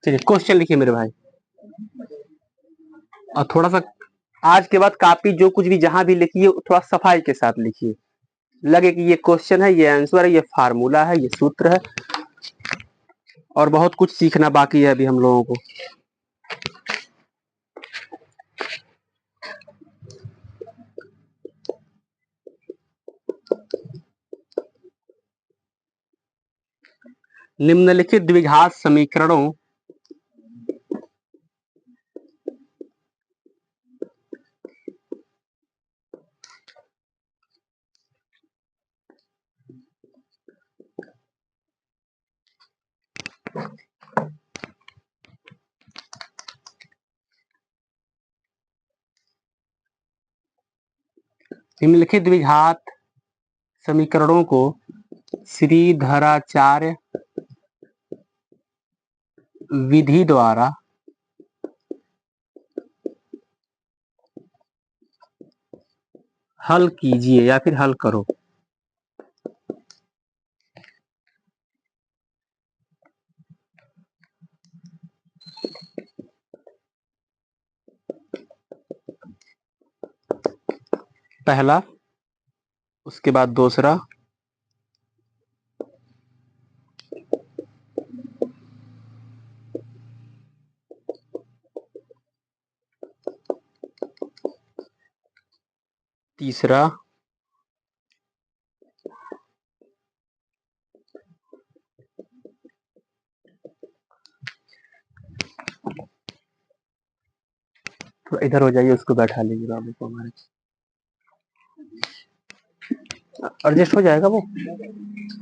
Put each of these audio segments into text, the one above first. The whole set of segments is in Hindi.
चलिए क्वेश्चन लिखिए मेरे भाई, और थोड़ा सा आज के बाद कॉपी जो कुछ भी जहां भी लिखिए थोड़ा सफाई के साथ लिखिए, लगे कि ये क्वेश्चन है, ये आंसर है, ये फार्मूला है, ये सूत्र है, और बहुत कुछ सीखना बाकी है अभी हम लोगों को। निम्नलिखित द्विघात समीकरणों निम्नलिखित द्विघात समीकरणों को श्रीधराचार्य विधि द्वारा हल कीजिए या फिर हल करो। पहला, उसके बाद दूसरा, तीसरा, थोड़ा इधर हो जाइए, उसको बैठा लीजिए बाबू को, हमारे एडजस्ट हो जाएगा वो।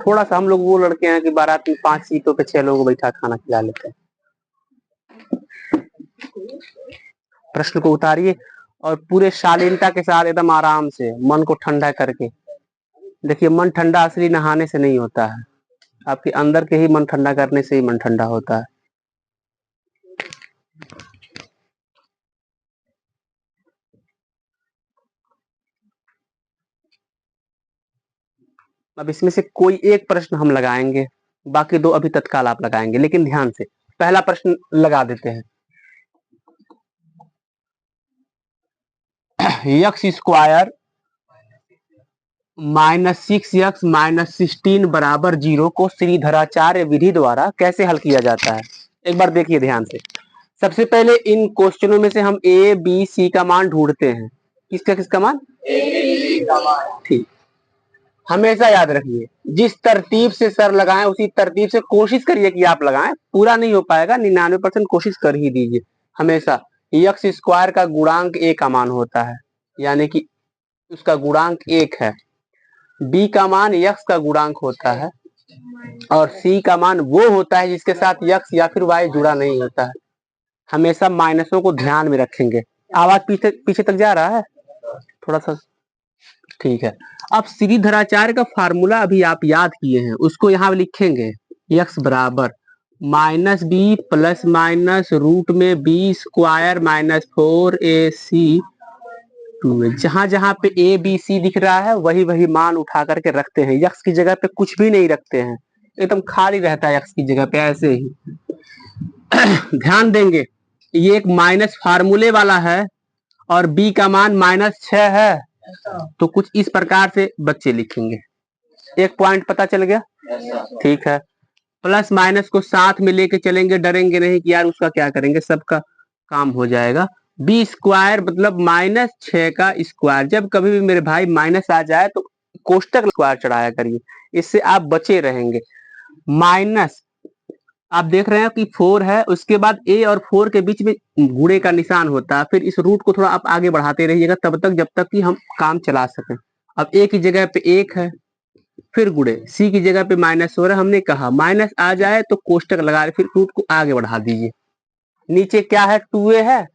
थोड़ा सा हम लोग वो लड़के हैं कि बारात में 5 सीटों पे 6 लोगों को बैठा खाना खिला लेते हैं। प्रश्न को उतारिए और पूरे शालीनता के साथ एकदम आराम से मन को ठंडा करके देखिए। मन ठंडा असली नहाने से नहीं होता है, आपके अंदर के ही मन ठंडा करने से ही मन ठंडा होता है। अब इसमें से कोई एक प्रश्न हम लगाएंगे, बाकी 2 अभी तत्काल आप लगाएंगे, लेकिन ध्यान से पहला प्रश्न लगा देते हैं। एक्स स्क्वायर -6x-16 बराबर 0 को श्रीधराचार्य विधि द्वारा कैसे हल किया जाता है। एक बार देखिए ध्यान से। सबसे पहले इन क्वेश्चनों में से हम ए बी सी का मान ढूंढते हैं। किसका मान? ठीक, हमेशा याद रखिए, जिस तरतीब से सर लगाएं उसी तरतीब से कोशिश करिए कि आप लगाएं। पूरा नहीं हो पाएगा, 99% कोशिश कर ही दीजिए। हमेशा एक्स स्क्वायर का गुणांक ए का मान होता है, यानी कि उसका गुणांक 1 है। बी का मान यक्स का गुणांक होता है, और सी का मान वो होता है जिसके साथ यक्स या फिर वाई जुड़ा नहीं होता है। हमेशा माइनसों को ध्यान में रखेंगे। आवाज पीछे तक जा रहा है थोड़ा सा? ठीक है। अब श्रीधराचार्य का फार्मूला अभी आप याद किए हैं, उसको यहाँ लिखेंगे। यक्स बराबर -b प्लस माइनस रूट में बी स्क्वायर -4ac 2। जहां जहां पे ए बी सी दिख रहा है वही वही मान उठा करके रखते हैं। यक्स की जगह पे कुछ भी नहीं रखते हैं, एकदम खाली रहता है यक्स की जगह पे, ऐसे ही। ध्यान देंगे, ये एक माइनस फार्मूले वाला है और बी का मान -6 है, तो कुछ इस प्रकार से बच्चे लिखेंगे। एक पॉइंट पता चल गया? ठीक है। प्लस माइनस को साथ में लेके चलेंगे, डरेंगे नहीं कि यार उसका क्या करेंगे, सबका काम हो जाएगा। बी स्क्वायर मतलब -6 का स्क्वायर। जब कभी भी मेरे भाई माइनस आ जाए तो कोष्टक स्क्वायर चढ़ाया करिए, इससे आप बचे रहेंगे। माइनस, आप देख रहे हैं कि 4 है, उसके बाद ए और 4 के बीच में गुणे का निशान होता है। फिर इस रूट को थोड़ा आप आगे बढ़ाते रहिएगा तब तक जब तक कि हम काम चला सकें। अब ए की जगह पे 1 है, फिर गुणे, सी की जगह पे -4 है। हमने कहा माइनस आ जाए तो कोष्टक लगा फिर रूट को आगे बढ़ा दीजिए। नीचे क्या है? 2a है,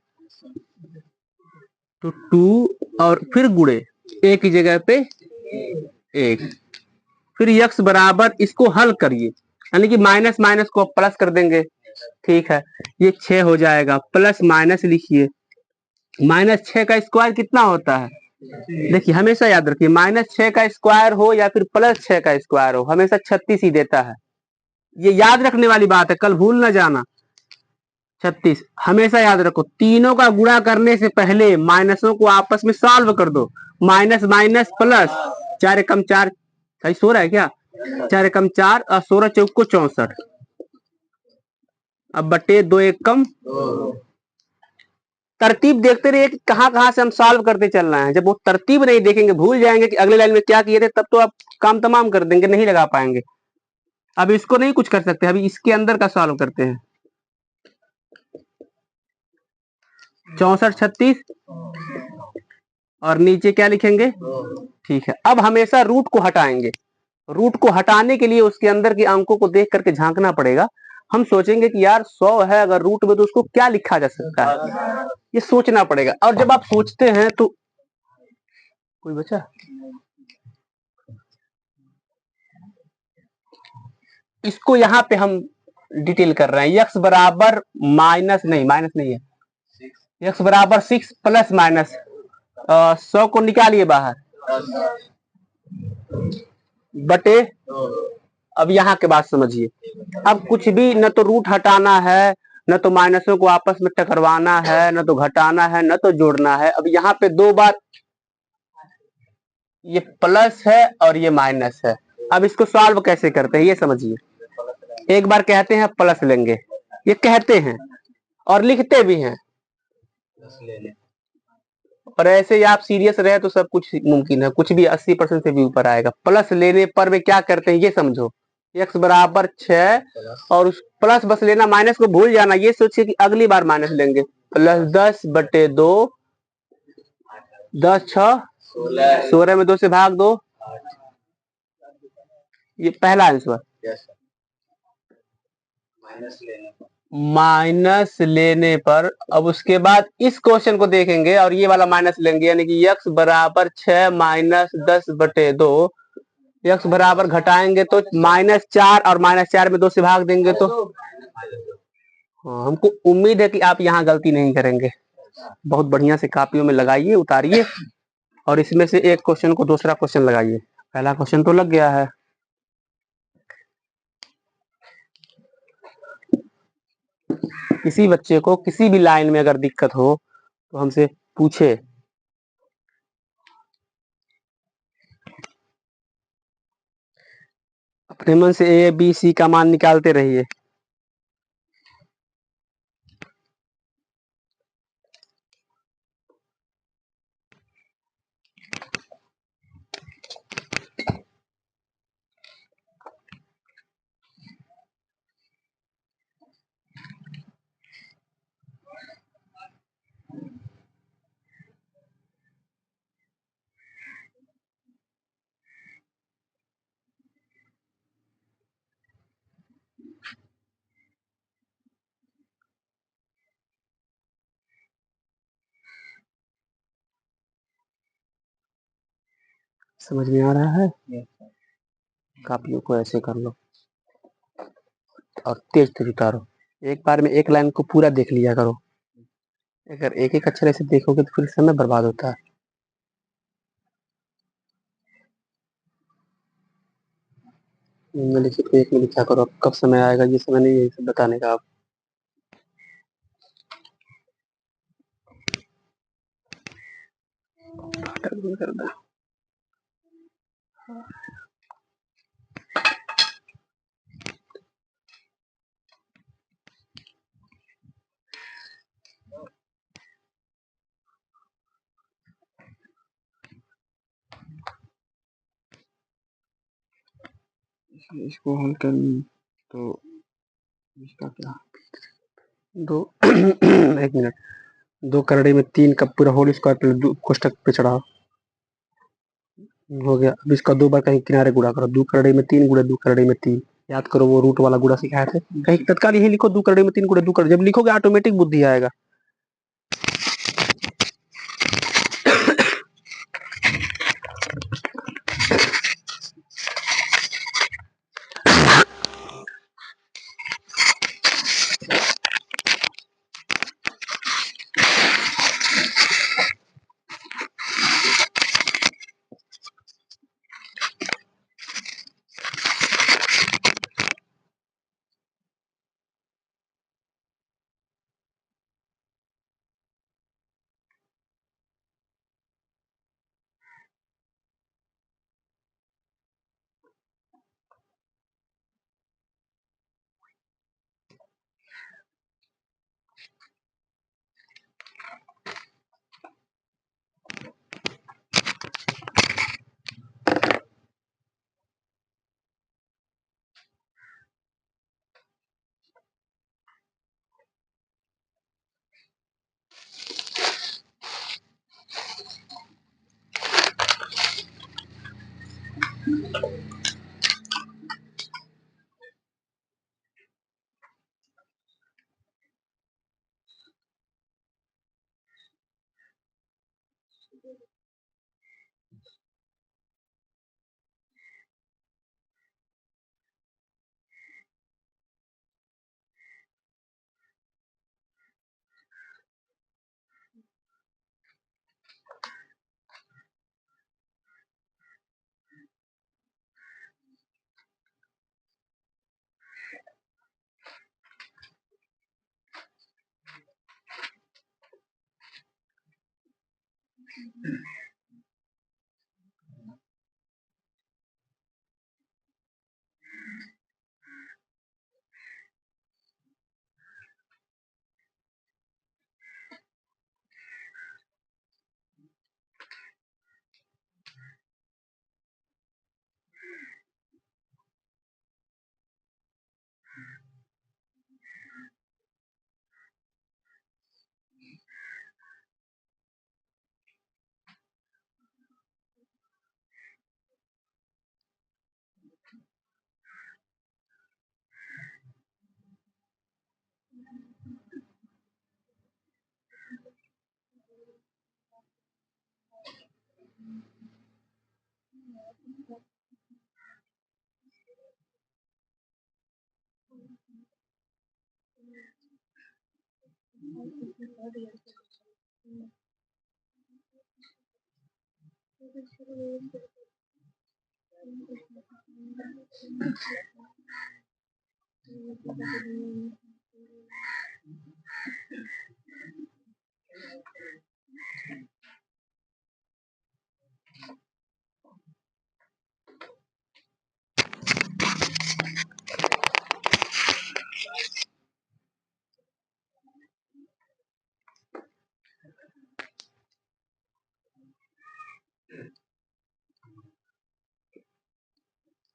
तो 2 और फिर गुणे, ए की जगह पे 1। फिर यक्स बराबर, इसको हल करिए, यानी कि माइनस माइनस को प्लस कर देंगे। ठीक है, ये 6 हो जाएगा। प्लस माइनस लिखिए, -6 का स्क्वायर कितना होता है? देखिए हमेशा याद रखिए, -6 का स्क्वायर हो या फिर +6 का स्क्वायर हो, हमेशा 36 ही देता है। ये याद रखने वाली बात है, कल भूल ना जाना। 36 हमेशा याद रखो, तीनों का गुणा करने से पहले माइनसों को आपस में सॉल्व कर दो। माइनस माइनस प्लस, 4 एकम 4, सही सो रहा है क्या? 4 एकम 4 और 16 चौक को 64, अब बटे 2 एकम। तरतीब देखते रहिए कि कहां कहां से हम सॉल्व करते चल रहे हैं। जब वो तरतीब नहीं देखेंगे, भूल जाएंगे कि अगले लाइन में क्या किए थे, तब तो आप काम तमाम कर देंगे, नहीं लगा पाएंगे। अब इसको नहीं कुछ कर सकते, अभी इसके अंदर का सॉल्व करते हैं। 64 36 और नीचे क्या लिखेंगे? ठीक है, अब हमेशा रूट को हटाएंगे। रूट को हटाने के लिए उसके अंदर के अंकों को देख करके झांकना पड़ेगा। हम सोचेंगे कि यार 100 है अगर रूट में, तो उसको क्या लिखा जा सकता है, ये सोचना पड़ेगा। और जब आप सोचते हैं तो कोई बचा, इसको यहाँ पे हम डिटेल कर रहे हैं। x बराबर माइनस नहीं है, x बराबर 6 प्लस माइनस 100 को निकालिए बाहर बटे। अब यहाँ के बात समझिए, अब कुछ भी न तो रूट हटाना है, न तो माइनसों को आपस में टकरवाना है, न तो घटाना है, न तो जोड़ना है। अब यहाँ पे दो बार ये प्लस है और ये माइनस है। अब इसको सॉल्व कैसे करते हैं ये समझिए। एक बार कहते हैं प्लस लेंगे, ये कहते हैं और लिखते भी हैं, और ऐसे ही आप सीरियस रहे तो सब कुछ मुमकिन है, कुछ भी 80% से भी ऊपर आएगा। प्लस लेने पर वे क्या करते हैं ये समझो। x बराबर 6 और उस प्लस बस लेना, माइनस को भूल जाना। ये सोचिए कि अगली बार माइनस लेंगे। प्लस 10 बटे 2, 10 6 16 में 2 से भाग दो, ये पहला आंसर। माइनस लेने पर अब उसके बाद इस क्वेश्चन को देखेंगे और ये वाला माइनस लेंगे, यानी कि x बराबर 6 माइनस 10 बटे 2। x बराबर घटाएंगे तो -4 और -4 में 2 से भाग देंगे तो हमको उम्मीद है कि आप यहाँ गलती नहीं करेंगे। बहुत बढ़िया से कापियों में लगाइए, उतारिए और इसमें से एक क्वेश्चन को दूसरा क्वेश्चन लगाइए। पहला क्वेश्चन तो लग गया है। किसी बच्चे को किसी भी लाइन में अगर दिक्कत हो तो हमसे पूछे। अपने मन से ए बी सी का मान निकालते रहिए। समझ में आ रहा है? कापियों को ऐसे कर लो और तेज तेज उतारो। एक बार में एक लाइन को पूरा देख लिया करो। अगर एक एक अक्षर ऐसे देखोगे तो फिर समय बर्बाद होता है। लिखित को एक में लिखा करो। कब समय आएगा ये समय नहीं है बताने का। आप कर दो। इसको हल कर तो इसका क्या, दो एक मिनट, 2 करड़ी में 3 का पूरा होल स्क्वायर पहले कोष्टक पे चढ़ाओ, हो गया। अब इसका 2 बार कहीं किनारे गुणा करो। 2 करड़ी में 3 गुणे 2 करड़ी में 3। याद करो वो रूट वाला गुणा सिखाए थे, कहीं तत्काल यही लिखो 2 करड़ी में 3 गुणे 2 करड़ी। जब लिखोगे ऑटोमेटिक बुद्धि आएगा।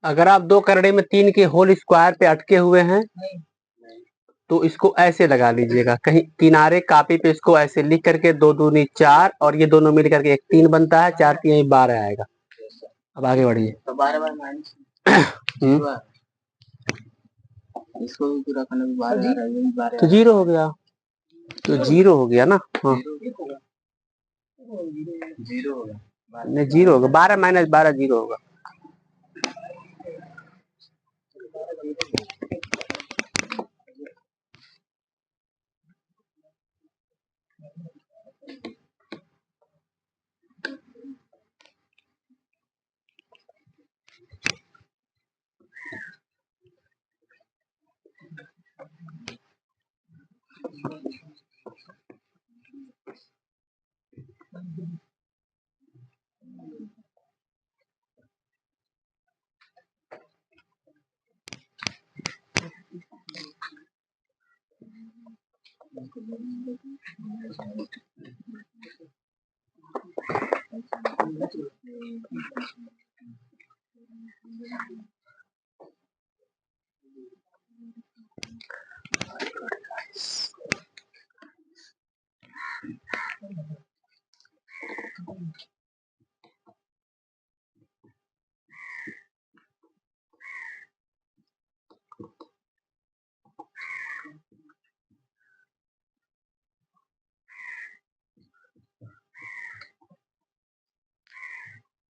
अगर आप 2 करड़े में 3 के होल स्क्वायर पे अटके हुए हैं तो इसको ऐसे लगा लीजिएगा, कहीं किनारे कापी पे इसको ऐसे लिख करके 2 दूनी 4 और ये दोनों मिल करके एक 3 बनता है, 4 3 12 आएगा। अब आगे बढ़िए। तो 12 बार माइनस इसको भी पूरा करना, 12 तो 0 हो गया, तो 0 हो गया ना। हाँ 0 होगा, नहीं 0 होगा, 12 माइनस 12 0 होगा।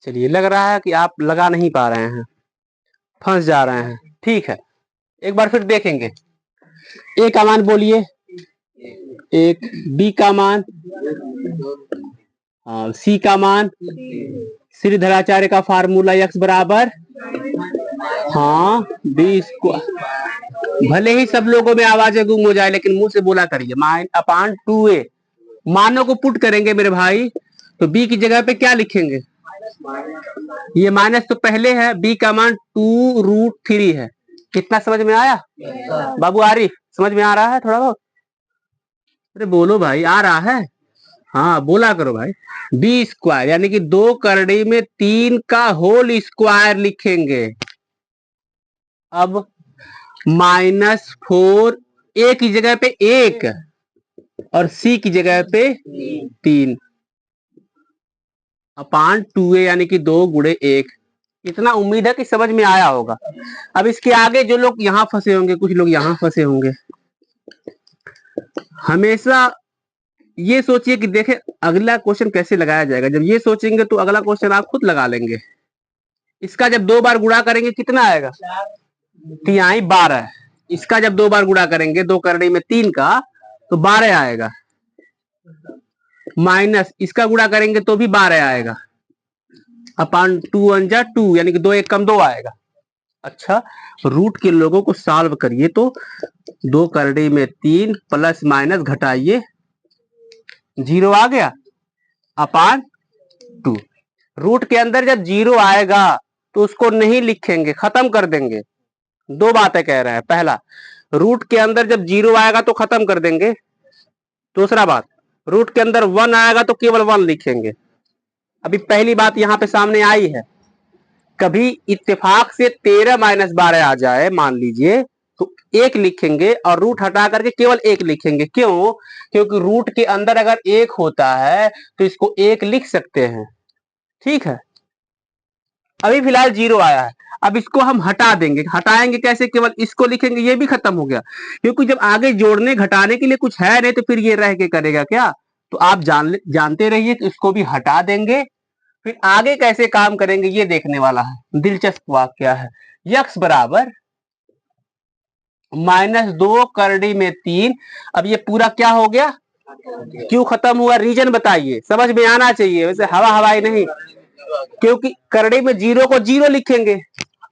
चलिए, लग रहा है कि आप लगा नहीं पा रहे हैं, फंस जा रहे हैं। ठीक है, एक बार फिर देखेंगे। ए का मान बोलिए, एक, बी का मान, सी का मान, श्रीधराचार्य का फार्मूला x बराबर, हाँ बी स्क्वायर। भले ही सब लोगों में आवाजें गुम हो जाए लेकिन मुंह से बोला करिए, माइन अपान 2a। मानों को पुट करेंगे मेरे भाई, तो b की जगह पे क्या लिखेंगे, ये माइनस तो पहले है, b का मान 2√3 है। कितना समझ में आया बाबू आरिफ, समझ में आ रहा है थोड़ा बहुत? अरे बोलो भाई, आ रहा है? हाँ बोला करो भाई। बी स्क्वायर यानी कि 2 करड़ी में 3 का होल स्क्वायर लिखेंगे। अब -4, ए की जगह पे 1 और सी की जगह पे 3 अपान 2a यानी कि 2 गुणे 1। इतना उम्मीद है कि समझ में आया होगा। अब इसके आगे जो लोग यहाँ फंसे होंगे, कुछ लोग यहाँ फंसे होंगे, हमेशा ये सोचिए कि देखे अगला क्वेश्चन कैसे लगाया जाएगा। जब ये सोचेंगे तो अगला क्वेश्चन आप खुद लगा लेंगे। इसका जब 2 बार गुणा करेंगे कितना आएगा? 3×12। इसका जब 2 बार गुणा करेंगे 2 करड़ी में 3 का तो 12 आएगा। माइनस इसका गुणा करेंगे तो भी 12 आएगा। अपान 2 1 जा 2 यानी कि 2 1 कम 2 आएगा। अच्छा, रूट के लोगों को सॉल्व करिए तो 2 करड़ी में 3 प्लस माइनस घटाइए 0 आ गया अपान 2। रूट के अंदर जब 0 आएगा तो उसको नहीं लिखेंगे, खत्म कर देंगे। 2 बातें कह रहे हैं। पहला, रूट के अंदर जब 0 आएगा तो खत्म कर देंगे। दूसरा बात, रूट के अंदर 1 आएगा तो केवल 1 लिखेंगे। अभी पहली बात यहां पे सामने आई है, कभी इत्तेफाक से 13-12 आ जाए मान लीजिए तो 1 लिखेंगे और रूट हटा करके केवल 1 लिखेंगे। क्यों? क्योंकि रूट के अंदर अगर 1 होता है तो इसको 1 लिख सकते हैं। ठीक है, अभी फिलहाल 0 आया है, अब इसको हम हटा देंगे। हटाएंगे कैसे? केवल इसको लिखेंगे, ये भी खत्म हो गया। क्योंकि जब आगे जोड़ने घटाने के लिए कुछ है नहीं तो फिर ये रह के करेगा क्या? तो आप जानते रहिए कि इसको भी हटा देंगे। फिर आगे कैसे काम करेंगे ये देखने वाला है। दिलचस्प वाक्य है। यक्स बराबर -2 करड़ी में 3। अब ये पूरा क्या हो गया? क्यों खत्म हुआ? रीजन बताइए, समझ में आना चाहिए, वैसे हवा हवाई नहीं। क्योंकि करड़ी में 0 को 0 लिखेंगे।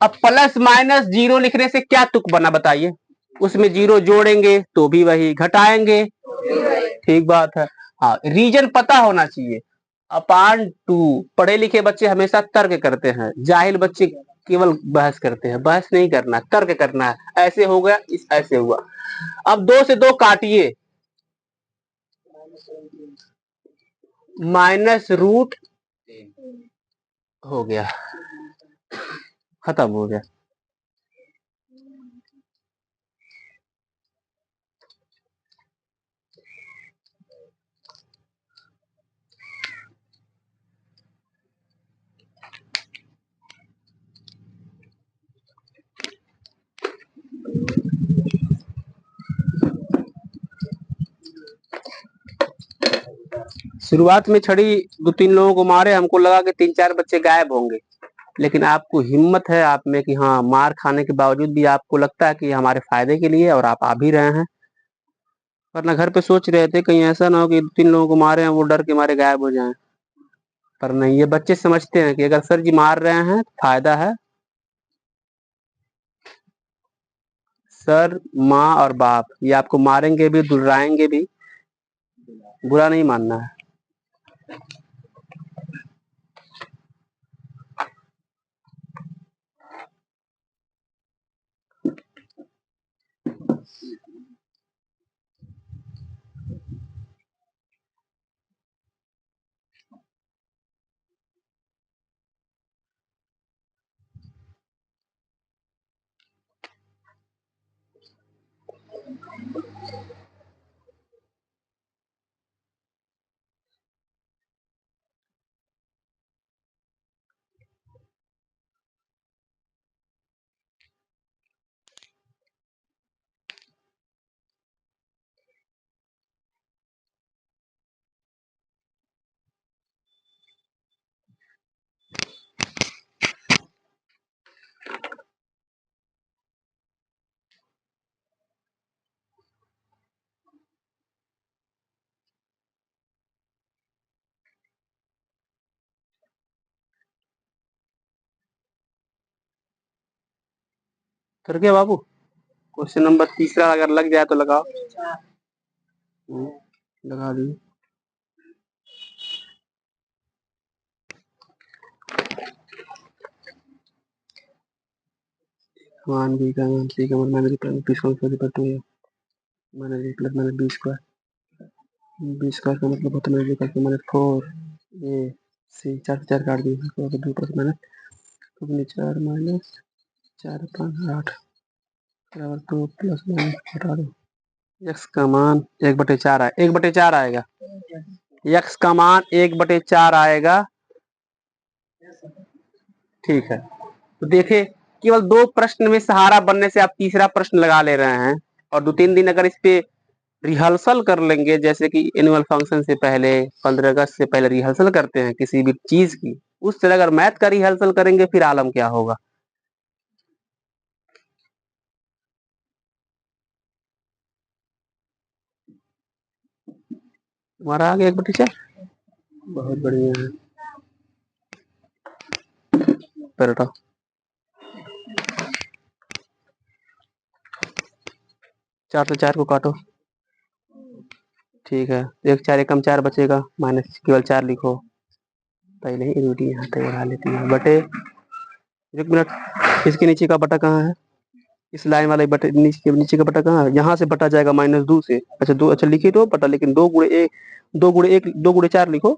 अब प्लस माइनस 0 लिखने से क्या तुक बना बताइए? उसमें 0 जोड़ेंगे तो भी वही, घटाएंगे। ठीक बात है। हाँ, रीजन पता होना चाहिए। अपान 2। पढ़े लिखे बच्चे हमेशा तर्क करते हैं, जाहिल बच्चे केवल बहस करते हैं। बहस नहीं करना, तर्क करना है। ऐसे हो गया, इस ऐसे हुआ। अब 2 से 2 काटिए, माइनस रूट हो गया, खत्म हो गया। शुरुआत में छड़ी 2-3 लोगों को मारे, हमको लगा कि 3-4 बच्चे गायब होंगे। लेकिन आपको हिम्मत है आप में कि हाँ, मार खाने के बावजूद भी आपको लगता है कि हमारे फायदे के लिए, और आप आ भी रहे हैं। वरना घर पे सोच रहे थे कहीं ऐसा ना हो कि 2-3 लोगों को मारे हैं, वो डर के मारे गायब हो जाएं। पर नहीं, ये बच्चे समझते हैं कि अगर सर जी मार रहे हैं तो फायदा है। सर, माँ और बाप ये आपको मारेंगे भी, दुर्राएंगे भी, बुरा नहीं मानना है। कर क्या बाबू? क्वेश्चन नंबर तीसरा अगर लग जाए तो लगाओ। लगा दी। मान बी का मान सी का मान माइनस प्लस बी स्क्वायर पर 2 है minus B plus minus B square का मतलब होता है बी का माइनस 4 ए सी 4 से 4 काट दी, 2 प्लस माइनस 4 माइनस 4 5 8 बराबर 2 प्लस माइनस हटा दो। एक्स का मान 1/4 है, 1/4 आएगा। एक्स का मान 1/4 आएगा। ठीक है, तो देखिए केवल 2 प्रश्न में सहारा बनने से आप तीसरा प्रश्न लगा ले रहे हैं, और 2-3 दिन अगर इस पे रिहर्सल कर लेंगे, जैसे कि एनुअल फंक्शन से पहले 15 अगस्त से पहले रिहर्सल करते हैं किसी भी चीज की, उस तरह अगर मैथ का रिहर्सल करेंगे फिर आलम क्या होगा। तुम्हारा आ गया एक बार टीचर, बहुत बढ़िया है। फिर उठाओ, 4 से 4 को काटो, ठीक है, एक 4 एकम 4 बचेगा, माइनस केवल 4 लिखो, पहले ही ड्यूटी यहाँ तक बढ़ा लेती है, बटे, एक मिनट, इसके नीचे का बटा कहाँ है, इस लाइन वाले बटे नीचे का बटा कहाँ है, यहाँ से बटा जाएगा -2 से, अच्छा 2, अच्छा लिखिए तो बटा, लेकिन 2 गुणे 1, 2 गुणे 1, 2 गुणे 4 लिखो।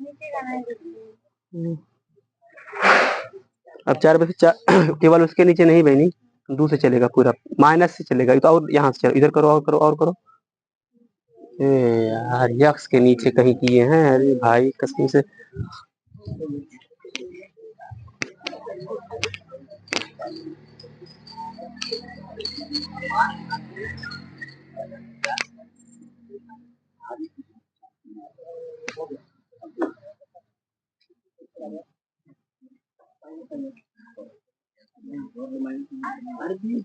अब 4 बजे 4 केवल उसके नीचे नहीं बहनी, 2 से चलेगा पूरा, माइनस से चलेगा, तो और यहाँ से चलो, इधर करो और करो और करो। ए यार, यक्स के नीचे कहीं किए हैं, अरे भाई कसम से।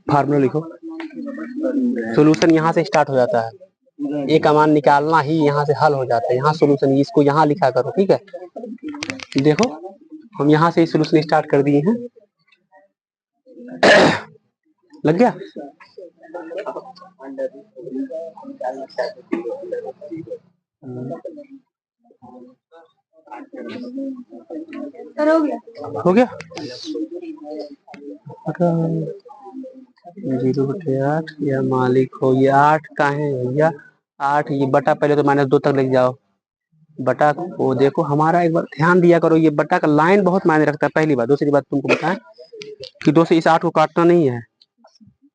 फार्मूला लिखो, सॉल्यूशन यहाँ से स्टार्ट हो जाता है, ए का मान निकालना ही यहाँ से हल हो जाता है, यहाँ सॉल्यूशन, इसको यहाँ लिखा करो, ठीक है। देखो हम यहाँ से सॉल्यूशन स्टार्ट कर दिए हैं, लग गया। हो गया 0/8 या मालिक हो, ये 8 का है भैया, 8 ये बटा, पहले तो -2 तक लेके जाओ, बटा को देखो, हमारा एक बार ध्यान दिया करो, ये बटा का लाइन बहुत मायने रखता है, पहली बात। दूसरी बात तुमको बताएं कि 2 से इस 8 को काटना नहीं है,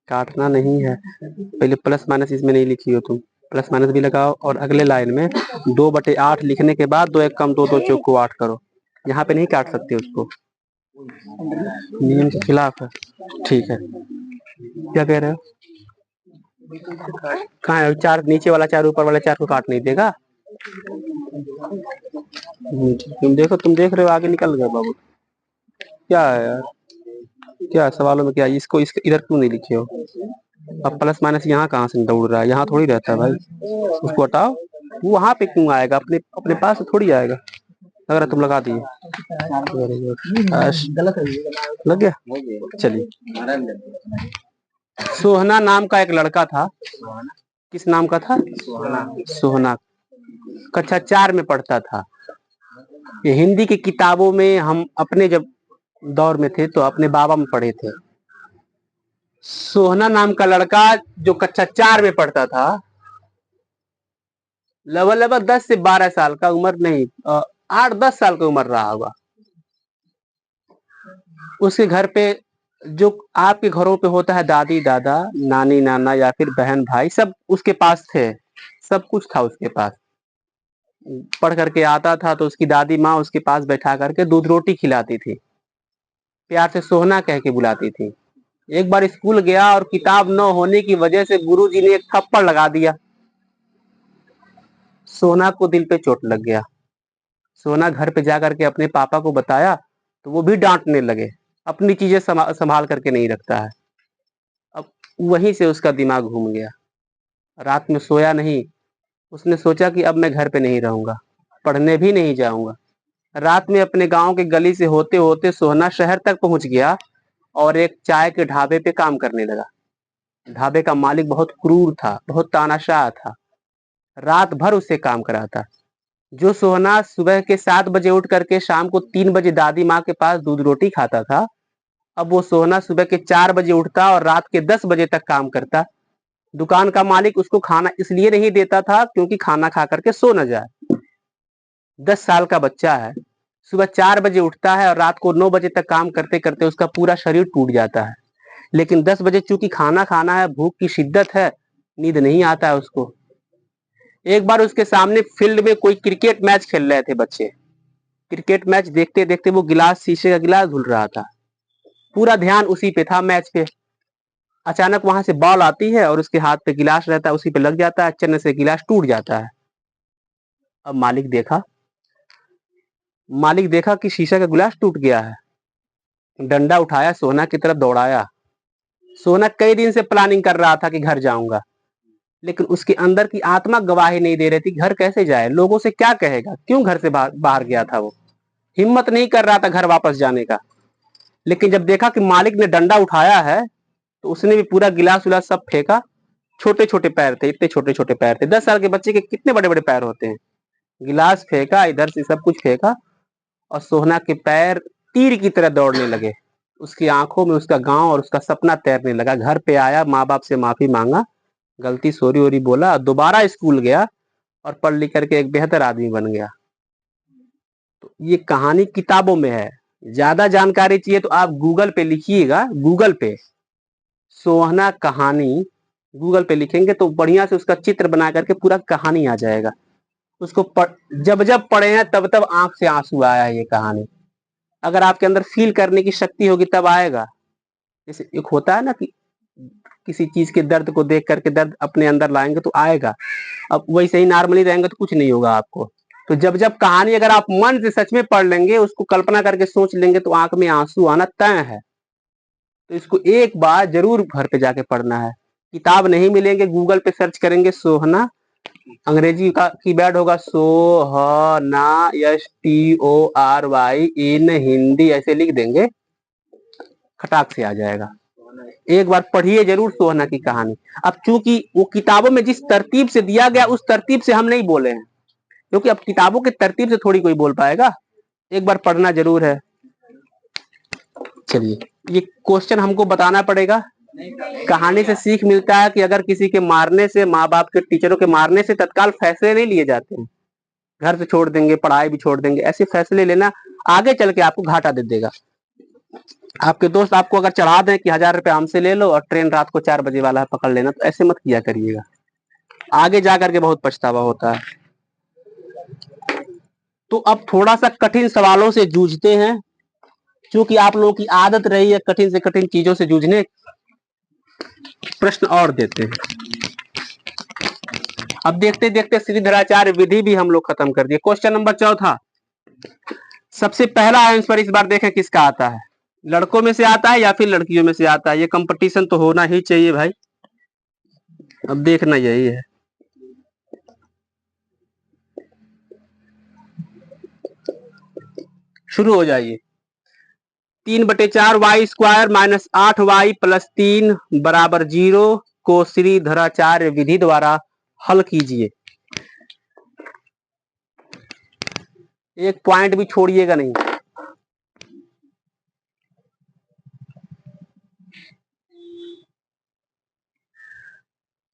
काटना नहीं है, पहले प्लस माइनस इसमें नहीं लिखी हो तुम, प्लस माइनस भी लगाओ, और अगले लाइन में 2/8 लिखने के बाद 2 1 कम 2, 2 चौक को 8 करो, यहाँ पे नहीं काट सकते उसको, नियम के खिलाफ है, ठीक है। क्या कह रहे हो, कहाँ है 4, नीचे वाला 4 ऊपर वाले 4 को काट नहीं देगा। तुम देखो, तुम देख रहे हो, आगे निकल गए बाबू, क्या है यार, क्या सवालों में क्या, इसको इधर क्यों नहीं लिखे हो। अब प्लस माइनस यहाँ कहाँ से दौड़ रहा है, यहाँ थोड़ी रहता है भाई, उसको हटाओ, वो वहां पे क्यों आएगा, अपने अपने पास थोड़ी आएगा, अगर तुम लगा दिए, लग गया, चलिए। सोहना नाम का एक लड़का था, किस नाम का था, सोहना, कक्षा 4 में पढ़ता था। ये हिंदी की किताबों में हम अपने जब दौर में थे तो अपने बाबा में पढ़े थे, सोहना नाम का लड़का जो कक्षा 4 में पढ़ता था, लगभग 10 से 12 साल का उम्र, नहीं 8-10 साल का उम्र रहा होगा। उसके घर पे, जो आपके घरों पे होता है, दादी दादा, नानी नाना या फिर बहन भाई, सब उसके पास थे, सब कुछ था उसके पास। पढ़ करके आता था तो उसकी दादी माँ उसके पास बैठा करके दूध रोटी खिलाती थी, प्यार से सोहना कह के बुलाती थी। एक बार स्कूल गया और किताब न होने की वजह से गुरुजी ने एक थप्पड़ लगा दिया, सोहना को दिल पे चोट लग गया। सोहना घर पे जा करके अपने पापा को बताया तो वो भी डांटने लगे, अपनी चीजें संभाल करके नहीं रखता है। अब वहीं से उसका दिमाग घूम गया, रात में सोया नहीं, उसने सोचा कि अब मैं घर पे नहीं रहूंगा, पढ़ने भी नहीं जाऊंगा। रात में अपने गांव के गली से होते होते सोहना शहर तक पहुंच गया और एक चाय के ढाबे पे काम करने लगा। ढाबे का मालिक बहुत क्रूर था, बहुत तानाशाह था, रात भर उससे काम कराता। जो सोहना सुबह के 7 बजे उठ करके शाम को 3 बजे दादी माँ के पास दूध रोटी खाता था, अब वो सोहना सुबह के 4 बजे उठता और रात के 10 बजे तक काम करता। दुकान का मालिक उसको खाना इसलिए नहीं देता था क्योंकि खाना खा करके सो न जाए। 10 साल का बच्चा है, सुबह 4 बजे उठता है और रात को 9 बजे तक काम करते करते उसका पूरा शरीर टूट जाता है, लेकिन 10 बजे चूंकि खाना खाना है, भूख की शिद्दत है, नींद नहीं आता है उसको। एक बार उसके सामने फील्ड में कोई क्रिकेट मैच खेल रहे थे बच्चे, क्रिकेट मैच देखते देखते वो गिलास, शीशे का गिलास धुल रहा था, पूरा ध्यान उसी पे था, मैच पे। अचानक वहां से बॉल आती है और उसके हाथ पे गिलास रहता है, उसी पे लग जाता है, चलने से गिलास टूट जाता है। अब मालिक देखा कि शीशे का गिलास टूट गया है। डंडा उठाया, सोहना की तरफ दौड़ाया। सोहना कई दिन से प्लानिंग कर रहा था कि घर जाऊंगा, लेकिन उसके अंदर की आत्मा गवाही नहीं दे रही थी। घर कैसे जाए, लोगों से क्या कहेगा, क्यों घर से बाहर गया था वो। हिम्मत नहीं कर रहा था घर वापस जाने का। लेकिन जब देखा कि मालिक ने डंडा उठाया है, तो उसने भी पूरा गिलास उलास सब फेंका। छोटे छोटे पैर थे, इतने छोटे छोटे पैर थे। 10 साल के बच्चे के कितने बड़े बड़े पैर होते हैं। गिलास फेंका, इधर से सब कुछ फेंका, और सोहना के पैर तीर की तरह दौड़ने लगे। उसकी आंखों में उसका गांव और उसका सपना तैरने लगा। घर पे आया, माँ बाप से माफी मांगा, गलती सॉरी वोरी बोला, दोबारा स्कूल गया और पढ़ लिख करके एक बेहतर आदमी बन गया। तो ये कहानी किताबों में है। ज्यादा जानकारी चाहिए तो आप गूगल पे लिखिएगा, गूगल पे सोहना कहानी गूगल पे लिखेंगे तो बढ़िया से उसका चित्र बना करके पूरा कहानी आ जाएगा। उसको जब जब पढ़े हैं तब तब आंख से आंसू आया है ये कहानी। अगर आपके अंदर फील करने की शक्ति होगी तब आएगा। जैसे एक होता है ना कि किसी चीज के दर्द को देख करके दर्द अपने अंदर लाएंगे तो आएगा। अब वैसे ही नॉर्मली रहेंगे तो कुछ नहीं होगा आपको। तो जब जब कहानी अगर आप मन से सच में पढ़ लेंगे, उसको कल्पना करके सोच लेंगे, तो आंख में आंसू आना तय है। तो इसको एक बार जरूर घर पे जाके पढ़ना है। किताब नहीं मिलेंगे, गूगल पे सर्च करेंगे सोहना, अंग्रेजी का कीबैड होगा सोहना, STORY, इन हिंदी ऐसे लिख देंगे, खटाक से आ जाएगा। एक बार पढ़िए जरूर सोहना की कहानी। अब चूंकि वो किताबों में जिस तरतीब से दिया गया उस तरतीब से हम नहीं बोले हैं, क्योंकि अब किताबों की तरतीब से थोड़ी कोई बोल पाएगा। एक बार पढ़ना जरूर है। चलिए, ये क्वेश्चन हमको बताना पड़ेगा। कहानी से सीख मिलता है कि अगर किसी के मारने से, माँ बाप के, टीचरों के मारने से तत्काल फैसले नहीं लिए जाते हैं। घर से छोड़ देंगे, पढ़ाई भी छोड़ देंगे, ऐसे फैसले लेना आगे चल के आपको घाटा दे देगा। आपके दोस्त आपको अगर चढ़ा दें कि 1000 रुपये हमसे ले लो और ट्रेन रात को 4 बजे वाला है पकड़ लेना, तो ऐसे मत किया करिएगा। आगे जा करके बहुत पछतावा होता है। तो अब थोड़ा सा कठिन सवालों से जूझते हैं, क्योंकि आप लोगों की आदत रही है कठिन से कठिन चीजों से जूझने। प्रश्न और देते हैं। अब देखते देखते श्रीधराचार्य विधि भी हम लोग खत्म कर दिए। Question number 4। सबसे पहला आंसर इस बार देखें किसका आता है। लड़कों में से आता है या फिर लड़कियों में से आता है। ये कंपटीशन तो होना ही चाहिए भाई। अब देखना यही है। शुरू हो जाइए। 3/4 y² - 8y+3 = 0 को श्रीधराचार्य विधि द्वारा हल कीजिए। एक पॉइंट भी छोड़िएगा नहीं।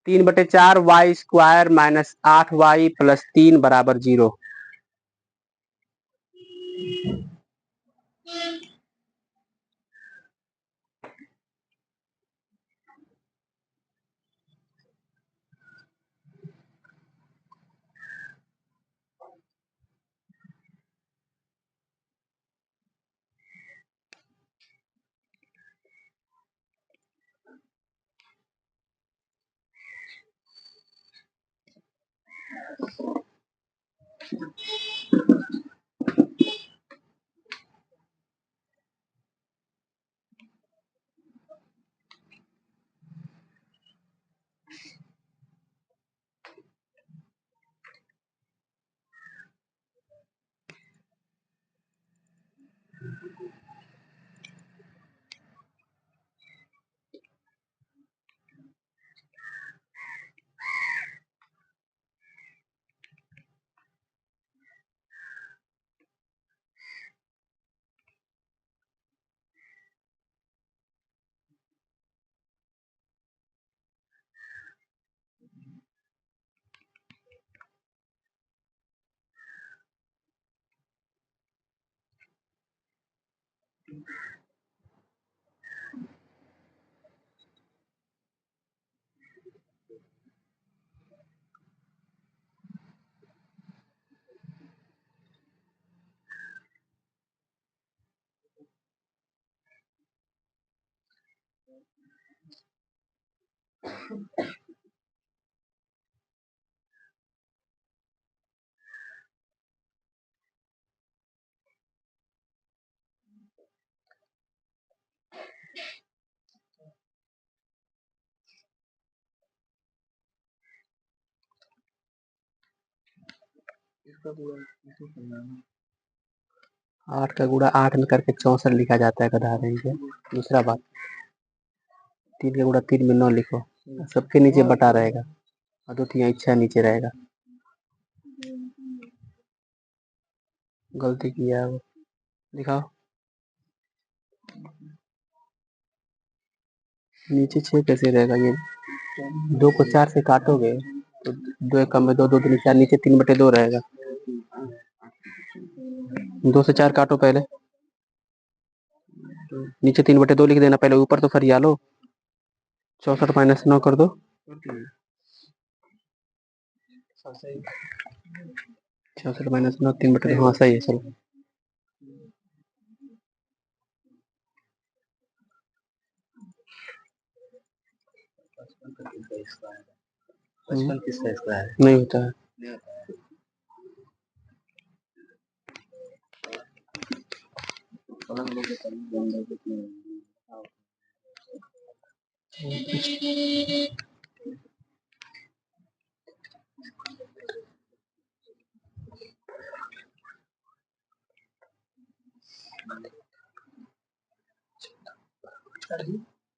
3/4 y² - 8y+3 = 0। 8 का गुणा 8 में करके 64 लिखा जाता है गधा रहेंगे। दूसरा बात 3 का गुणा 3 में 9 लिखो, सबके नीचे बटा रहेगा और 2 3 इच्छा नीचे रहेगा। गलती किया है वो, दिखाओ। नीचे 6 कैसे रहेगा? ये 2 को 4 से काटोगे तो 2 एक कम में 2 2 दूनी 4, नीचे 3/2 रहेगा। 2 से 4 काटो पहले, नीचे 3/2 लिख देना पहले, ऊपर तो फरिया लो। 64 माइनस 9 कर दो, 64 माइनस 9 3/2। हाँ सही है, चलो। नहीं होता है।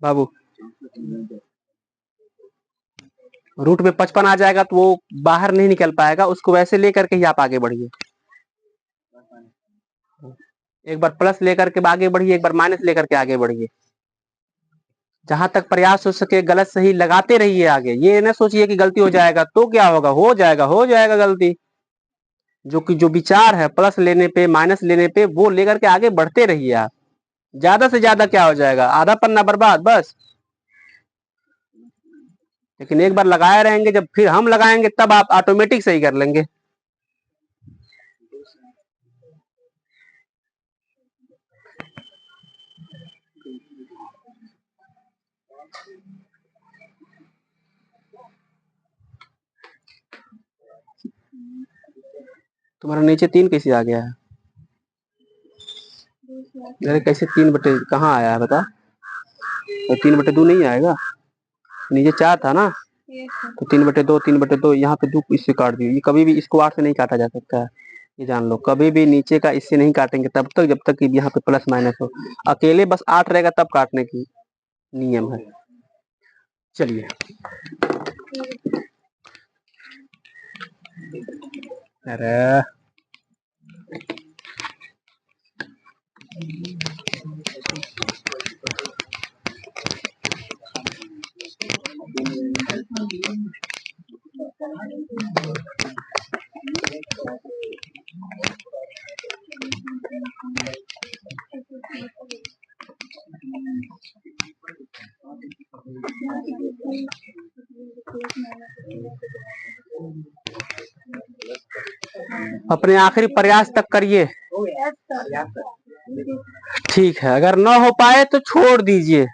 बाबू रूट में 55 आ जाएगा तो वो बाहर नहीं निकल पाएगा, उसको वैसे लेकर के ही आप आगे बढ़िए। एक बार प्लस लेकर के आगे बढ़िए, एक बार माइनस लेकर के आगे बढ़िए। जहां तक प्रयास हो सके गलत सही लगाते रहिए आगे। ये ना सोचिए कि गलती हो जाएगा तो क्या होगा, हो जाएगा गलती। जो विचार है प्लस लेने पे माइनस लेने पे, वो लेकर के आगे बढ़ते रहिए आप। ज्यादा से ज्यादा क्या हो जाएगा, आधा पन्ना बर्बाद बस। लेकिन एक बार लगाए रहेंगे, जब फिर हम लगाएंगे तब आप ऑटोमेटिक सही कर लेंगे। तुम्हारा नीचे 3 कैसे आ गया है? अरे कैसे 3 कहाँ आया है बता? तो 3/2 नहीं आएगा, नीचे 4 था ना, तो 3/2 3/2 यहाँ पे 2 इससे काट दियो। ये कभी भी इसको 8 से नहीं काटा जा सकता है, ये जान लो। कभी भी नीचे का इससे नहीं काटेंगे तब तक जब तक कि यहाँ पे प्लस माइनस हो। अकेले बस 8 रहेगा तब काटने की नियम है। चलिए अरे अपने आखिरी प्रयास तक करिए। ठीक है, अगर ना हो पाए तो छोड़ दीजिए,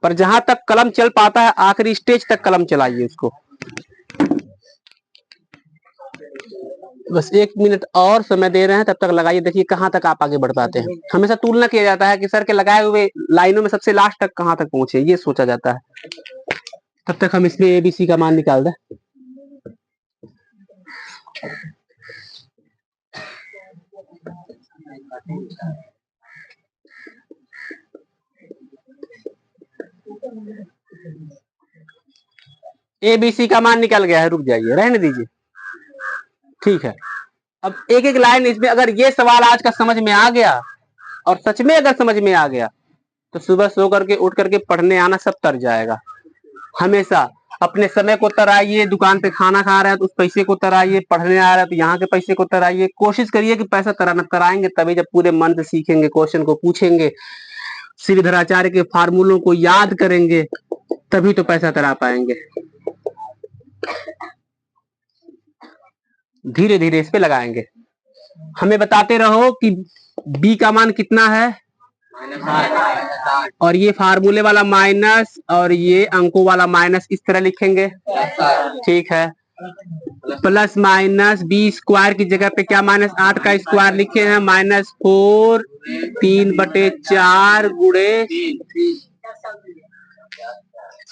पर जहां तक कलम चल पाता है आखिरी स्टेज तक कलम चलाइए उसको। बस 1 मिनट और समय दे रहे हैं, तब तक लगाइए, देखिए कहाँ तक आप आगे बढ़ पाते हैं। हमेशा तुलना किया जाता है कि सर के लगाए हुए लाइनों में सबसे लास्ट तक कहाँ तक पहुंचे, ये सोचा जाता है। तब तक हम इसमें ABC का मान निकाल दें। ABC का मान निकल गया है, रुक जाइए, रहने दीजिए। ठीक है, अब एक एक लाइन इसमें, अगर ये सवाल आज का समझ में आ गया और सच में अगर समझ में आ गया तो सुबह सो करके उठ करके पढ़ने आना सब तर जाएगा। हमेशा अपने समय को तराइए, दुकान पे खाना खा रहे हैं तो उस पैसे को तराइए, पढ़ने आ रहे हैं तो यहाँ के पैसे को तराइए। कोशिश करिए कि पैसा तराना, तराएंगे तभी जब पूरे मन से सीखेंगे, क्वेश्चन को पूछेंगे, श्रीधराचार्य के फार्मूलों को याद करेंगे, तभी तो पैसा तरा पाएंगे। धीरे धीरे इस पे लगाएंगे। हमें बताते रहो कि B का मान कितना है, और ये फार्मूले वाला माइनस और ये अंकों वाला माइनस इस तरह लिखेंगे। ठीक है, प्लस माइनस बी स्क्वायर की जगह पे क्या माइनस 8 का स्क्वायर लिखे हैं, -4 3/4 गुणे।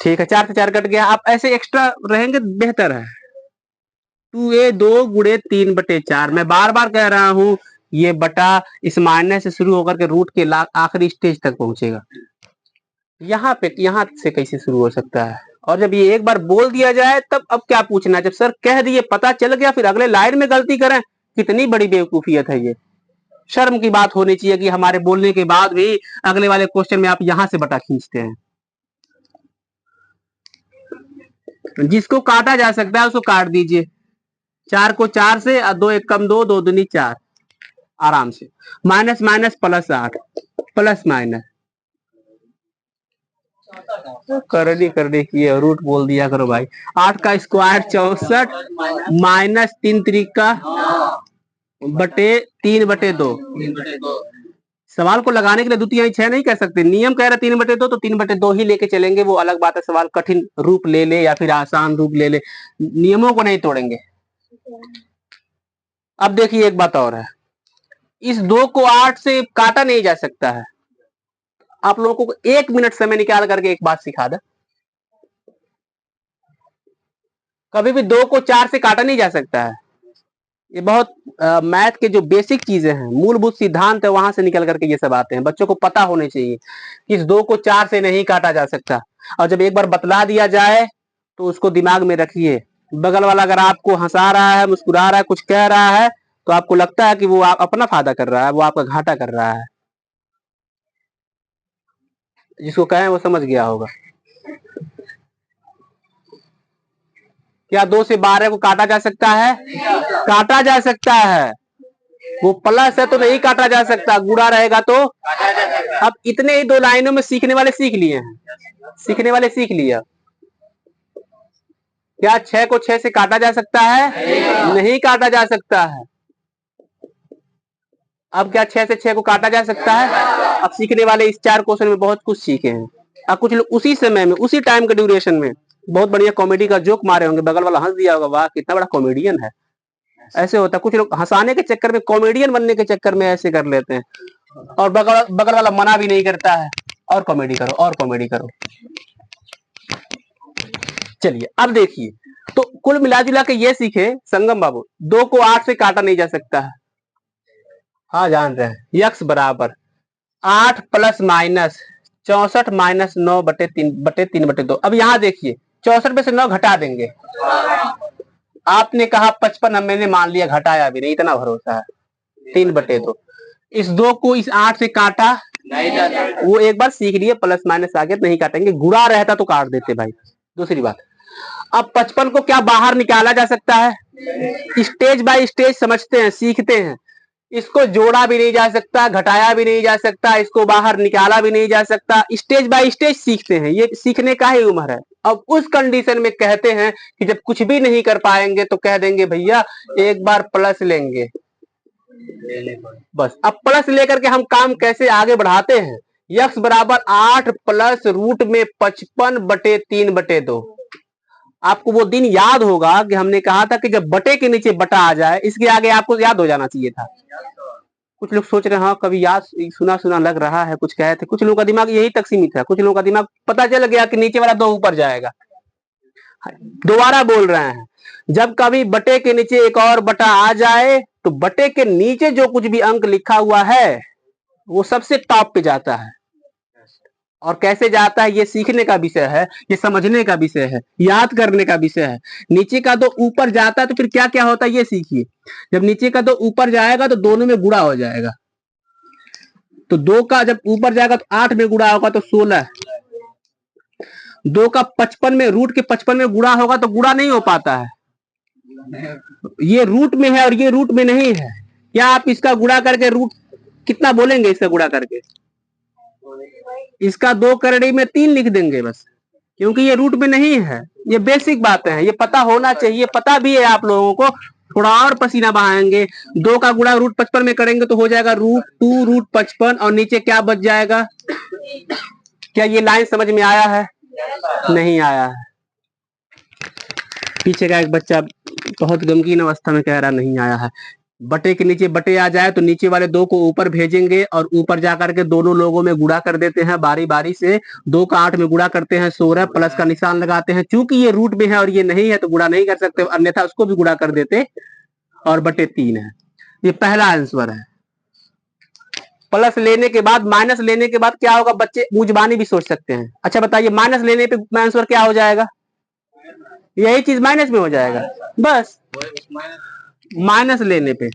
ठीक है, 4 से 4 कट गया। आप ऐसे एक्स्ट्रा रहेंगे बेहतर है। 2a 2 गुणे 3/4। मैं बार बार कह रहा हूं ये बटा इस माइनस से शुरू होकर के रूट के आखिरी स्टेज तक पहुंचेगा। यहाँ पे यहाँ से कैसे शुरू हो सकता है? और जब ये एक बार बोल दिया जाए तब अब क्या पूछना? जब सर कह दिए, पता चल गया, फिर अगले लाइन में गलती करें, कितनी बड़ी बेवकूफियत है ये। शर्म की बात होनी चाहिए कि हमारे बोलने के बाद भी अगले वाले क्वेश्चन में आप यहां से बटा खींचते हैं। जिसको काटा जा सकता है उसको काट दीजिए। 4 को 4 से, 2 1 कम 2, 2 दूनी 4, आराम से। Minus minus plus 8, plus minus करने की है, रूट बोल दिया करो भाई। 8 का स्क्वायर 64 माइनस 3 त्रिका बटे 3/2। सवाल को लगाने के लिए द्वितीय 6 नहीं कह सकते, नियम कह रहे 3/2 तो 3/2 ही लेके चलेंगे। वो अलग बात है, सवाल कठिन रूप ले ले या फिर आसान रूप ले ले, नियमों को नहीं तोड़ेंगे। अब देखिए एक बात और है, इस 2 को 8 से काटा नहीं जा सकता है। आप लोगों को 1 मिनट समय निकाल करके एक बात सिखा दे, कभी भी 2 को 4 से काटा नहीं जा सकता है। ये बहुत मैथ के जो बेसिक चीजें हैं, मूलभूत सिद्धांत है, वहां से निकल करके ये सब आते हैं। बच्चों को पता होने चाहिए कि इस 2 को 4 से नहीं काटा जा सकता। और जब एक बार बतला दिया जाए तो उसको दिमाग में रखिए। बगल वाला अगर आपको हंसा रहा है, मुस्कुरा रहा है, कुछ कह रहा है, तो आपको लगता है कि वो आप अपना फायदा कर रहा है, वो आपका घाटा कर रहा है। जिसको कहें वो समझ गया होगा। क्या 2 से 12 को काटा जा सकता है? काटा जा सकता है। वो प्लस है तो नहीं काटा जा सकता, गुणा रहेगा तो। अब इतने ही 2 लाइनों में सीखने वाले सीख लिए हैं, सीखने वाले सीख लिया। क्या 6 को 6 से काटा जा सकता है? नहीं काटा जा सकता है। अब क्या 6 से 6 को काटा जा सकता है? अब सीखने वाले इस 4 क्वेश्चन में बहुत कुछ सीखे हैं। अब कुछ लोग उसी समय में, उसी टाइम के ड्यूरेशन में बहुत बढ़िया कॉमेडी का जोक मारे होंगे, बगल वाला हंस दिया होगा, वाह कितना बड़ा कॉमेडियन है। ऐसे होता है, कुछ लोग हंसाने के चक्कर में, कॉमेडियन बनने के चक्कर में ऐसे कर लेते हैं, और बगल वाला मना भी नहीं करता है, और कॉमेडी करो, और कॉमेडी करो। चलिए अब देखिए, तो कुल मिला जुला के ये सीखे संगम बाबू, 2 को 8 से काटा नहीं जा सकता है। हाँ जान रहे हैं, यक्स बराबर 8 प्लस माइनस 64 माइनस 9/3/2। अब यहाँ देखिए, 64 में से 9 घटा देंगे। आपने कहा 55, अब मैंने मान लिया घटाया भी नहीं, इतना भरोसा है। 3/2। इस 2 को इस 8 से काटा नहीं जाता, वो एक बार सीख लिए, प्लस माइनस आगे नहीं काटेंगे, गुणा रहता तो काट देते भाई। दूसरी बात, अब 55 को क्या बाहर निकाला जा सकता है? स्टेज बाय स्टेज समझते हैं, सीखते हैं। इसको जोड़ा भी नहीं जा सकता, घटाया भी नहीं जा सकता, इसको बाहर निकाला भी नहीं जा सकता, स्टेज बाय स्टेज सीखते हैं। ये सीखने का ही उम्र है। अब उस कंडीशन में कहते हैं कि जब कुछ भी नहीं कर पाएंगे तो कह देंगे भैया एक बार प्लस लेंगे, बस। अब प्लस लेकर के हम काम कैसे आगे बढ़ाते हैं? यक्स बराबर 8 प्लस रूट में 55/3/2। आपको वो दिन याद होगा कि हमने कहा था कि जब बटे के नीचे बटा आ जाए, इसके आगे आपको याद हो जाना चाहिए था। कुछ लोग सोच रहे हैं हाँ कभी याद सुना सुना लग रहा है, कुछ कहे थे। कुछ लोगों का दिमाग यही तक सीमित है, कुछ लोगों का दिमाग पता चल गया कि नीचे वाला 2 ऊपर जाएगा। दोबारा बोल रहे हैं, जब कभी बटे के नीचे एक और बटा आ जाए तो बटे के नीचे जो कुछ भी अंक लिखा हुआ है वो सबसे टॉप पे जाता है। और कैसे जाता है ये सीखने का विषय है, ये समझने का विषय है, याद करने का विषय है। नीचे का 2 ऊपर जाता है तो फिर क्या क्या होता है ये सीखिए। जब नीचे का 2 ऊपर जाएगा तो दोनों में गुणा हो जाएगा, तो 2 का जब ऊपर जाएगा तो 8 में गुणा होगा तो 16। 2 का 55 में, रूट के 55 में गुणा होगा तो गुणा नहीं हो पाता है, ये रूट में है और ये रूट में नहीं है। क्या आप इसका गुणा करके रूट कितना बोलेंगे? इसका गुणा करके इसका 2 करड़ी में 3 लिख देंगे बस, क्योंकि ये रूट में नहीं है। ये बेसिक बातें हैं, ये पता होना चाहिए, पता भी है आप लोगों को, थोड़ा और पसीना बहाएंगे। 2 का गुणा √55 में करेंगे तो हो जाएगा √2 √55 और नीचे क्या बच जाएगा। क्या ये लाइन समझ में आया है? नहीं आया है। पीछे का एक बच्चा बहुत गमगीन अवस्था में कह रहा नहीं आया है। बटे के नीचे बटे आ जाए तो नीचे वाले 2 को ऊपर भेजेंगे और ऊपर जाकर के दोनों लोगों में गुणा कर देते हैं बारी बारी से। 2 का 8 में गुणा करते हैं 16, प्लस का निशान लगाते हैं। चूंकि ये रूट में है और ये नहीं है तो गुणा नहीं कर सकते, अन्यथा उसको भी गुणा कर देते और बटे 3 है। ये पहला आंसर है। प्लस लेने के बाद माइनस लेने के बाद क्या होगा, बच्चे मुंजबानी भी सोच सकते हैं। अच्छा बताइए, माइनस लेने पे आंसर क्या हो जाएगा? यही चीज माइनस में हो जाएगा बस। माइनस लेने पे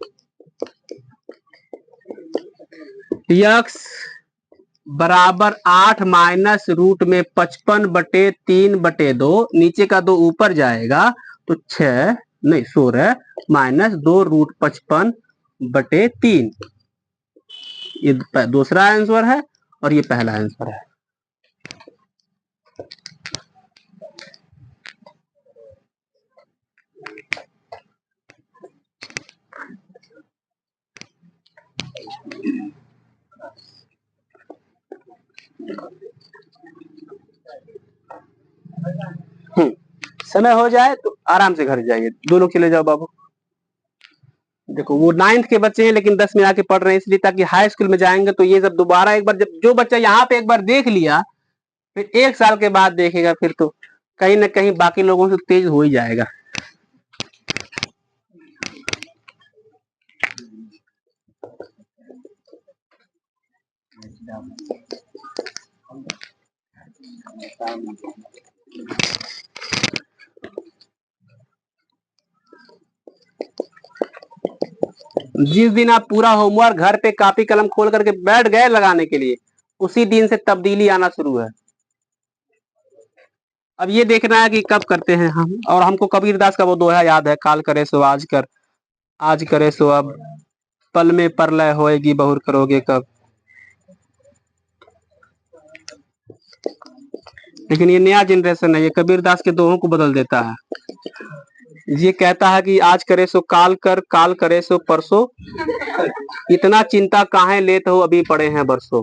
यक्स बराबर 8 माइनस रूट में 55 बटे 3 बटे 2, नीचे का 2 ऊपर जाएगा तो 6 नहीं 16 माइनस 2 √55 बटे 3। ये दूसरा आंसर है और ये पहला आंसर है। समय हो जाए तो आराम से घर जाइए, 2 लोग चले जाओ बाबू। देखो वो 9th के बच्चे हैं लेकिन 10 में आके पढ़ रहे हैं इसलिए, ताकि हाई स्कूल में जाएंगे तो ये सब दोबारा एक बार, जब जो बच्चा यहाँ पे एक बार देख लिया फिर 1 साल के बाद देखेगा फिर तो कहीं ना कहीं बाकी लोगों से तेज हो ही जाएगा। जिस दिन आप पूरा होमवर्क घर पे कॉपी कलम खोल करके बैठ गए लगाने के लिए, उसी दिन से तब्दीली आना शुरू है। अब ये देखना है कि कब करते हैं हम। और हमको कबीरदास का वो दोहा याद है, काल करे सो आज कर, आज करे सो अब, पल में परलय होएगी बहुर करोगे कब। लेकिन ये नया जनरेशन है, ये कबीरदास के दोहों को बदल देता है। ये कहता है कि आज करे सो काल कर, काल करे सो परसों, इतना चिंता काहे लेते हो अभी पड़े हैं बरसों।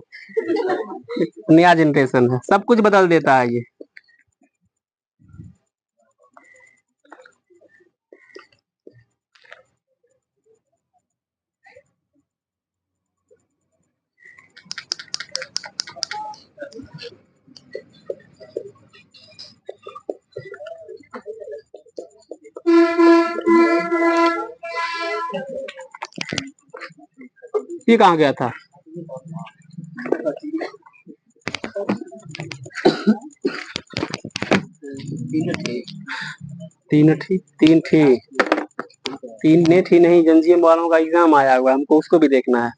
नया जनरेशन है, सब कुछ बदल देता है ये। ये कहाँ गया था? तीन ने थी नहीं, जंजीम वालों का एग्जाम आया हुआ, हमको उसको भी देखना है।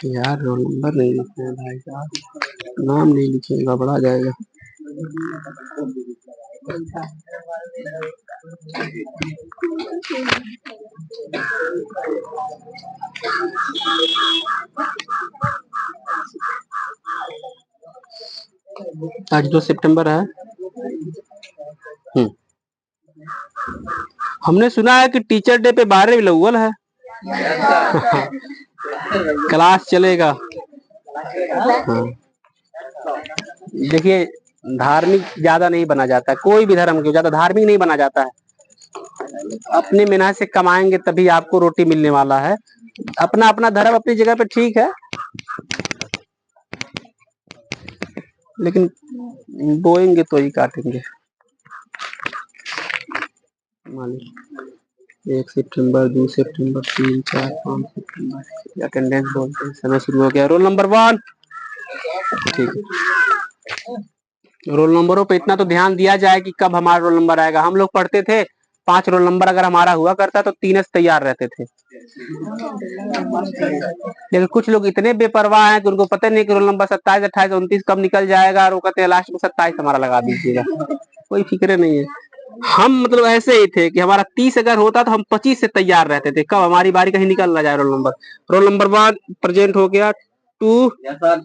यार रोल नंबर नहीं लिखना है भाई साहब, नाम नहीं लिखे घबरा जाएगा। आज 2 सितंबर है। हमने सुना है कि टीचर डे पे 12 लौल है। क्लास चलेगा। हाँ। देखिए धार्मिक ज्यादा नहीं बना जाता, कोई भी धर्म क्यों, ज्यादा धार्मिक नहीं बना जाता है। अपनी मेहनत से कमाएंगे तभी आपको रोटी मिलने वाला है। अपना अपना धर्म अपनी जगह पे ठीक है, लेकिन बोएंगे तो ही काटेंगे। 1 सितंबर 2 सितंबर 3 4 5 सितंबर अटेंडेंस बोलते हैं। समय शुरू हो गया। रोल नंबर 1 ठीक है। रोल नंबरों पे इतना तो ध्यान दिया जाए कि कब हमारा रोल नंबर आएगा। हम लोग पढ़ते थे 5 रोल नंबर अगर हमारा हुआ करता तो 3 तैयार रहते थे। लेकिन कुछ लोग इतने बेपरवाह हैं कि उनको पता नहीं कि रोल नंबर 27 28 29 कब निकल जाएगा और वो कहते हैं लास्ट में 27 हमारा लगा दीजिएगा। कोई फिक्र नहीं है। हम मतलब ऐसे ही थे कि हमारा 30 अगर होता तो हम 25 से तैयार रहते थे, कब हमारी बारी कहीं निकल ना जाए। रोल नंबर 1 प्रेजेंट हो गया, 2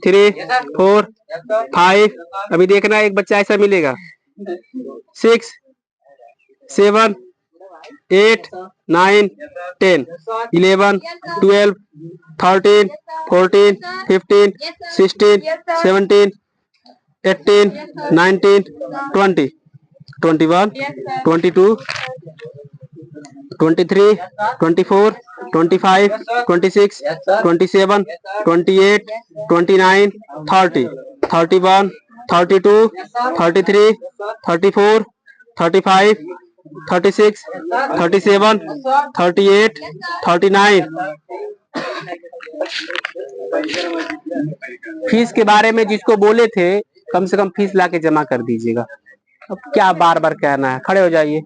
3 4 5, अभी देखना एक बच्चा ऐसा मिलेगा, 6 7 8 9 10 11 12 13 14 15 16 17 18 19 20 21 22 23 24 25 26 27 28 29 30 31 32 33 34 35 36 37 38 39। फीस के बारे में जिसको बोले थे कम से कम फीस लाके जमा कर दीजिएगा। अब क्या बार बार कहना है, खड़े हो जाइए।